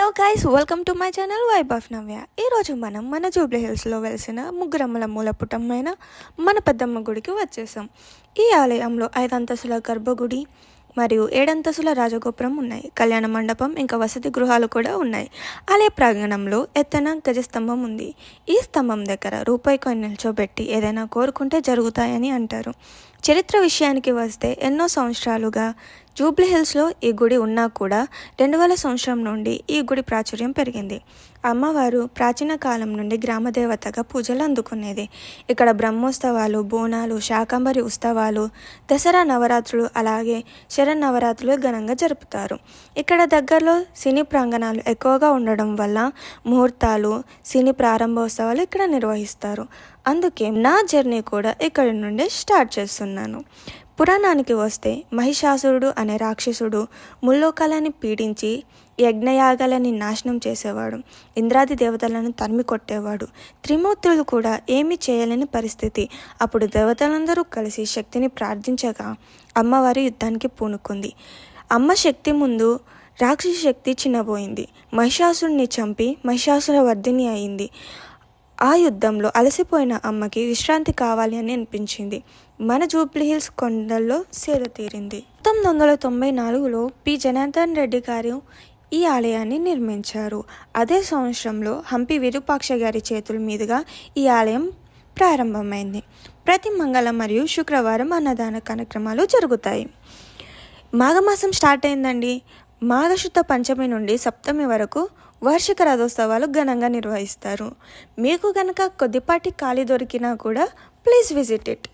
Hello guys, welcome to my channel vibe of Navya. ఈరోజు మనం మన జూబ్లీ హిల్స్లో వెలిసిన ముగ్గురమ్మల మూలపుటమైన మన పెద్దమ్మ గుడికి వచ్చేసాం. ఈ ఆలయంలో 5 అంతస్తుల గర్భగుడి మరియు 7 అంతస్తుల రాజగోపురం ఉన్నాయి. కళ్యాణ మండపం ఇంకా వసతి గృహాలు కూడా ఉన్నాయి. ఆలయ ప్రాంగణంలో ఎత్తైన గజస్తంభం ఉంది. ఈ స్తంభం దగ్గర రూపాయి కాయిన్ నిల్చోబెట్టి ఏదైనా కోరుకుంటే జరుగుతాయని అంటారు. చరిత్ర విషయానికి వస్తే ఎన్నో సంవత్సరాలుగా జూబ్లీ హిల్స్లో ఈ గుడి ఉన్నా కూడా 2000 సంవత్సరం నుండి ఈ గుడి ప్రాచుర్యం పెరిగింది. అమ్మవారు ప్రాచీన కాలం నుండి గ్రామదేవతగా పూజలు అందుకునేది. ఇక్కడ బ్రహ్మోత్సవాలు, బోనాలు, శాకంబరి ఉత్సవాలు, దసరా నవరాత్రులు అలాగే శరన్నవరాత్రులు ఘనంగా జరుపుతారు. ఇక్కడ దగ్గరలో సినీ ప్రాంగణాలు ఎక్కువగా ఉండడం వల్ల ముహూర్తాలు, సినీ ప్రారంభోత్సవాలు ఇక్కడ నిర్వహిస్తారు. అందుకే నా జర్నీ కూడా ఇక్కడి నుండి స్టార్ట్ చేస్తున్నాను. పురాణానికి వస్తే మహిషాసురుడు అనే రాక్షసుడు ముల్లోకాలని పీడించి యజ్ఞయాగాలని నాశనం చేసేవాడు. ఇంద్రాది దేవతలను తరిమి కొట్టేవాడు. త్రిమూర్తులు కూడా ఏమీ చేయలేని పరిస్థితి. అప్పుడు దేవతలందరూ కలిసి శక్తిని ప్రార్థించగా అమ్మవారి యుద్ధానికి పూనుకుంది. అమ్మ శక్తి ముందు రాక్షసి శక్తి చిన్నబోయింది. మహిషాసురుడిని చంపి మహిషాసుర వర్ధిని అయింది. ఆ యుద్ధంలో అలసిపోయిన అమ్మకి విశ్రాంతి కావాలి అని అనిపించింది. మన జూబ్లీ హిల్స్ కొండల్లో సేద తీరింది. 1994లో పి జనార్దన్ రెడ్డి గారు ఈ ఆలయాన్ని నిర్మించారు. అదే సంవత్సరంలో హంపి విరూపాక్ష గారి చేతుల మీదుగా ఈ ఆలయం ప్రారంభమైంది. ప్రతి మంగళం మరియు శుక్రవారం అన్నదాన కార్యక్రమాలు జరుగుతాయి. మాఘమాసం స్టార్ట్ అయిందండి. మాఘశుద్ధ పంచమి నుండి సప్తమి వరకు వార్షిక రథోత్సవాలు ఘనంగా నిర్వహిస్తారు. మీకు కనుక కొద్దిపాటి ఖాళీ దొరికినా కూడా ప్లీజ్ విజిట్ ఇట్.